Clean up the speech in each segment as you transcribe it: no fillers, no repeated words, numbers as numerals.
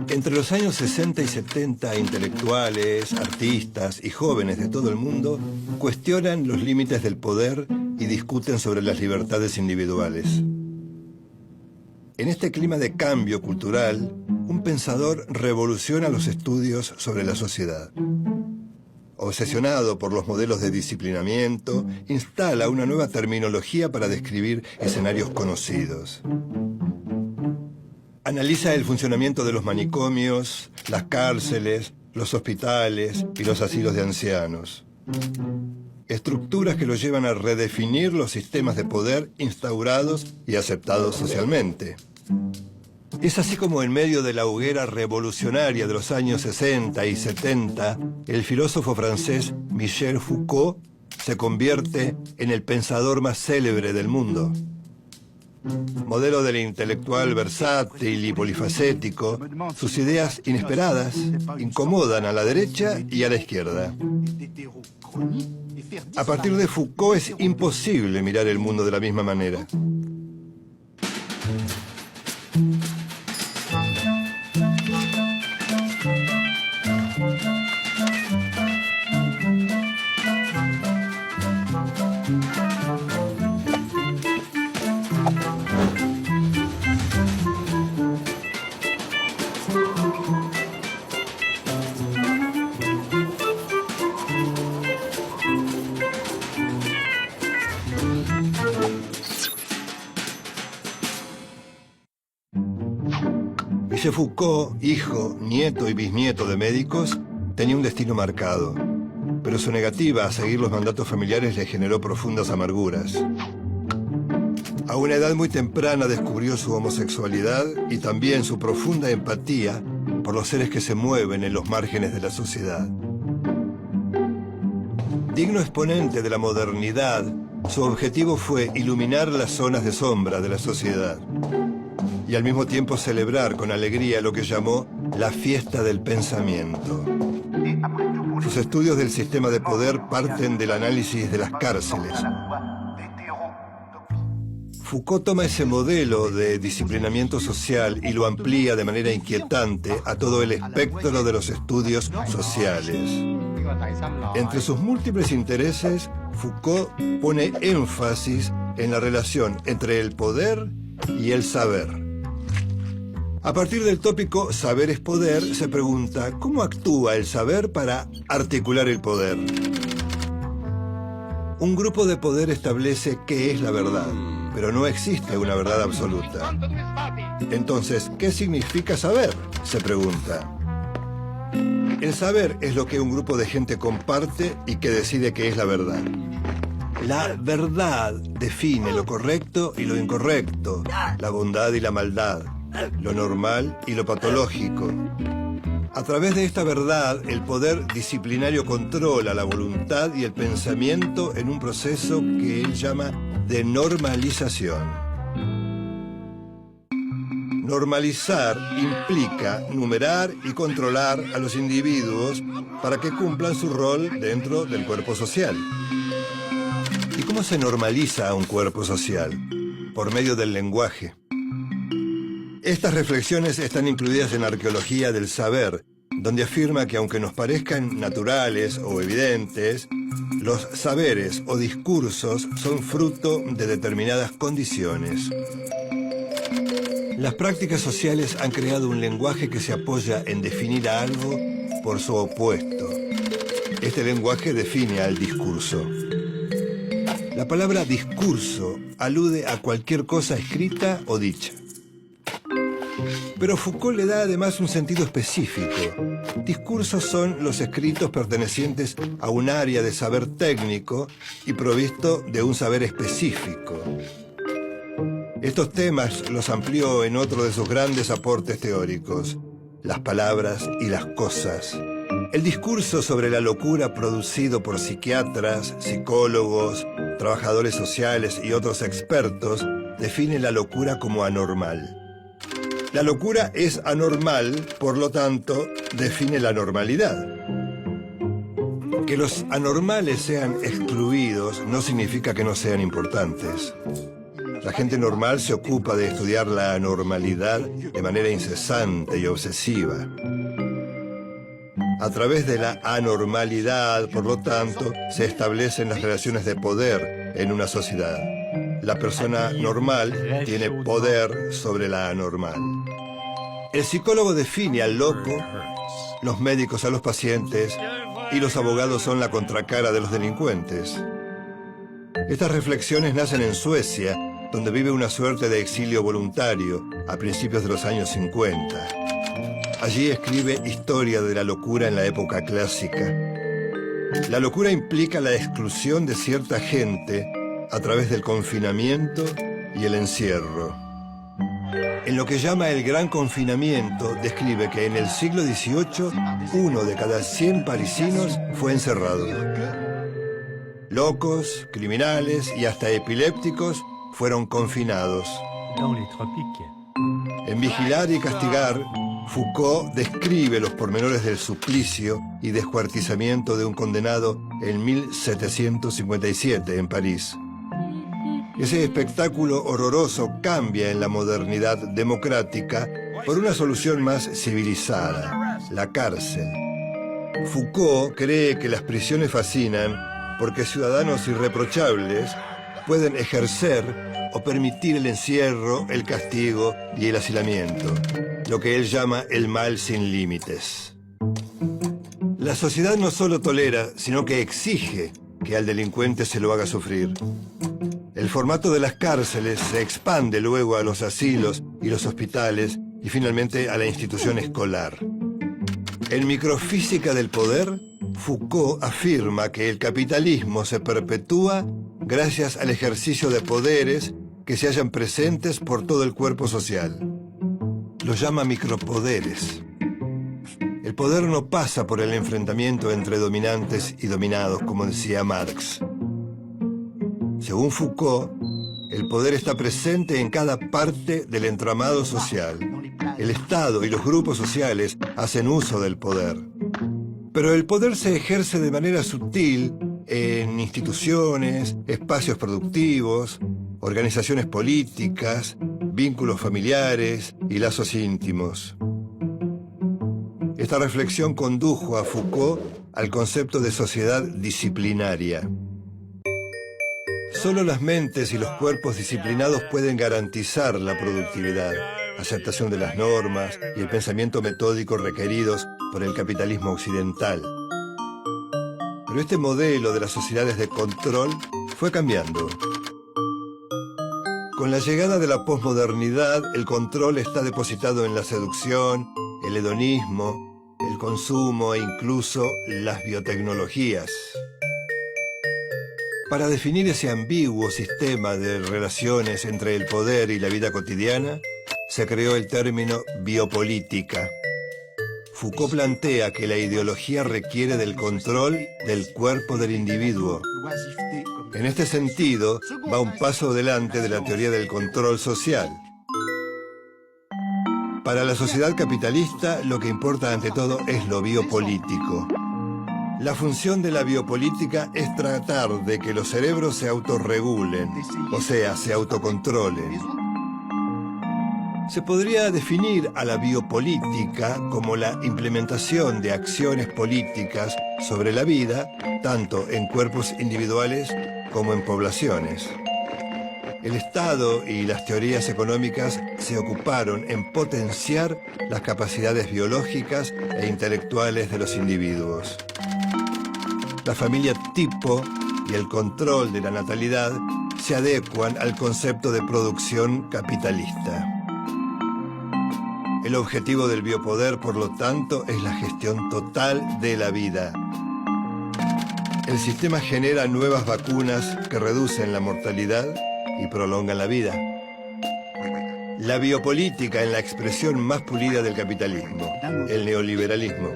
Entre los años 60 y 70, intelectuales, artistas y jóvenes de todo el mundo cuestionan los límites del poder y discuten sobre las libertades individuales. En este clima de cambio cultural, un pensador revoluciona los estudios sobre la sociedad. Obsesionado por los modelos de disciplinamiento, instala una nueva terminología para describir escenarios conocidos. Analiza el funcionamiento de los manicomios, las cárceles, los hospitales y los asilos de ancianos. Estructuras que lo llevan a redefinir los sistemas de poder instaurados y aceptados socialmente. Es así como en medio de la hoguera revolucionaria de los años 60 y 70, el filósofo francés Michel Foucault se convierte en el pensador más célebre del mundo. Modelo del intelectual versátil y polifacético, sus ideas inesperadas incomodan a la derecha y a la izquierda. A partir de Foucault es imposible mirar el mundo de la misma manera. Michel Foucault, hijo, nieto y bisnieto de médicos, tenía un destino marcado, pero su negativa a seguir los mandatos familiares le generó profundas amarguras. A una edad muy temprana descubrió su homosexualidad y también su profunda empatía por los seres que se mueven en los márgenes de la sociedad. Digno exponente de la modernidad, su objetivo fue iluminar las zonas de sombra de la sociedad y al mismo tiempo celebrar con alegría lo que llamó la fiesta del pensamiento. Sus estudios del sistema de poder parten del análisis de las cárceles. Foucault toma ese modelo de disciplinamiento social y lo amplía de manera inquietante a todo el espectro de los estudios sociales. Entre sus múltiples intereses, Foucault pone énfasis en la relación entre el poder y el saber. A partir del tópico saber es poder, se pregunta ¿cómo actúa el saber para articular el poder? Un grupo de poder establece qué es la verdad, pero no existe una verdad absoluta. Entonces, ¿qué significa saber?, se pregunta. El saber es lo que un grupo de gente comparte y que decide qué es la verdad. La verdad define lo correcto y lo incorrecto, la bondad y la maldad, lo normal y lo patológico. A través de esta verdad, el poder disciplinario controla la voluntad y el pensamiento en un proceso que él llama de normalización. Normalizar implica numerar y controlar a los individuos para que cumplan su rol dentro del cuerpo social. ¿Y cómo se normaliza a un cuerpo social? Por medio del lenguaje. Estas reflexiones están incluidas en Arqueología del Saber, donde afirma que aunque nos parezcan naturales o evidentes, los saberes o discursos son fruto de determinadas condiciones. Las prácticas sociales han creado un lenguaje que se apoya en definir a algo por su opuesto. Este lenguaje define al discurso. La palabra discurso alude a cualquier cosa escrita o dicha. Pero Foucault le da además un sentido específico. Discursos son los escritos pertenecientes a un área de saber técnico y provisto de un saber específico. Estos temas los amplió en otro de sus grandes aportes teóricos, las palabras y las cosas. El discurso sobre la locura producido por psiquiatras, psicólogos, trabajadores sociales y otros expertos define la locura como anormal. La locura es anormal, por lo tanto, define la normalidad. Que los anormales sean excluidos no significa que no sean importantes. La gente normal se ocupa de estudiar la anormalidad de manera incesante y obsesiva. A través de la anormalidad, por lo tanto, se establecen las relaciones de poder en una sociedad. La persona normal tiene poder sobre la anormal. El psicólogo define al loco, los médicos a los pacientes y los abogados son la contracara de los delincuentes. Estas reflexiones nacen en Suecia, donde vive una suerte de exilio voluntario a principios de los años 50. Allí escribe Historia de la locura en la época clásica. La locura implica la exclusión de cierta gente a través del confinamiento y el encierro. En lo que llama el Gran Confinamiento, describe que en el siglo XVIII, 1 de cada 100 parisinos fue encerrado. Locos, criminales y hasta epilépticos fueron confinados. En Vigilar y Castigar, Foucault describe los pormenores del suplicio y descuartizamiento de un condenado en 1757 en París. Ese espectáculo horroroso cambia en la modernidad democrática por una solución más civilizada, la cárcel. Foucault cree que las prisiones fascinan porque ciudadanos irreprochables pueden ejercer o permitir el encierro, el castigo y el hacinamiento, lo que él llama el mal sin límites. La sociedad no solo tolera, sino que exige que al delincuente se lo haga sufrir. El formato de las cárceles se expande luego a los asilos y los hospitales y finalmente a la institución escolar. En Microfísica del Poder, Foucault afirma que el capitalismo se perpetúa gracias al ejercicio de poderes que se hallan presentes por todo el cuerpo social. Los llama micropoderes. El poder no pasa por el enfrentamiento entre dominantes y dominados, como decía Marx. Según Foucault, el poder está presente en cada parte del entramado social. El Estado y los grupos sociales hacen uso del poder. Pero el poder se ejerce de manera sutil en instituciones, espacios productivos, organizaciones políticas, vínculos familiares y lazos íntimos. Esta reflexión condujo a Foucault al concepto de sociedad disciplinaria. Solo las mentes y los cuerpos disciplinados pueden garantizar la productividad, aceptación de las normas y el pensamiento metódico requeridos por el capitalismo occidental. Pero este modelo de las sociedades de control fue cambiando. Con la llegada de la posmodernidad, el control está depositado en la seducción, el hedonismo, el consumo e incluso las biotecnologías. Para definir ese ambiguo sistema de relaciones entre el poder y la vida cotidiana, se creó el término biopolítica. Foucault plantea que la ideología requiere del control del cuerpo del individuo. En este sentido, va un paso adelante de la teoría del control social. Para la sociedad capitalista, lo que importa ante todo es lo biopolítico. La función de la biopolítica es tratar de que los cerebros se autorregulen, o sea, se autocontrolen. Se podría definir a la biopolítica como la implementación de acciones políticas sobre la vida, tanto en cuerpos individuales como en poblaciones. El Estado y las teorías económicas se ocuparon en potenciar las capacidades biológicas e intelectuales de los individuos. La familia tipo y el control de la natalidad se adecuan al concepto de producción capitalista. El objetivo del biopoder, por lo tanto, es la gestión total de la vida. El sistema genera nuevas vacunas que reducen la mortalidad y prolongan la vida. La biopolítica en la expresión más pulida del capitalismo, el neoliberalismo.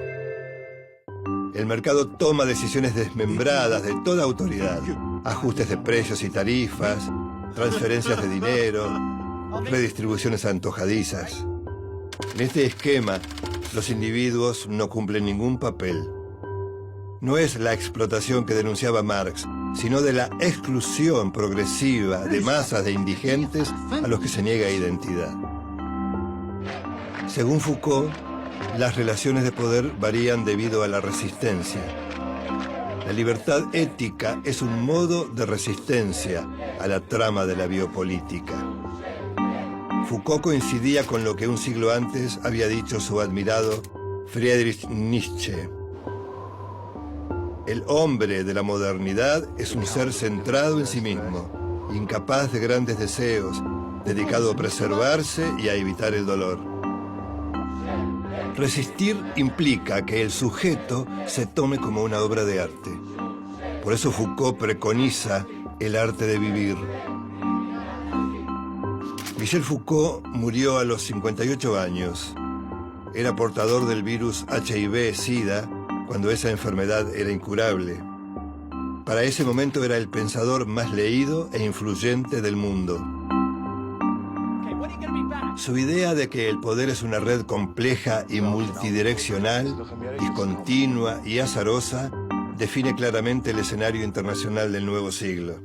El mercado toma decisiones desmembradas de toda autoridad, ajustes de precios y tarifas, transferencias de dinero, redistribuciones antojadizas. En este esquema, los individuos no cumplen ningún papel. No es la explotación que denunciaba Marx, sino de la exclusión progresiva de masas de indigentes a los que se niega identidad. Según Foucault, las relaciones de poder varían debido a la resistencia. La libertad ética es un modo de resistencia a la trama de la biopolítica. Foucault coincidía con lo que un siglo antes había dicho su admirado Friedrich Nietzsche. El hombre de la modernidad es un ser centrado en sí mismo, incapaz de grandes deseos, dedicado a preservarse y a evitar el dolor. Resistir implica que el sujeto se tome como una obra de arte. Por eso Foucault preconiza el arte de vivir. Michel Foucault murió a los 58 años. Era portador del virus HIV-Sida cuando esa enfermedad era incurable. Para ese momento era el pensador más leído e influyente del mundo. Su idea de que el poder es una red compleja y multidireccional, discontinua y azarosa, define claramente el escenario internacional del nuevo siglo.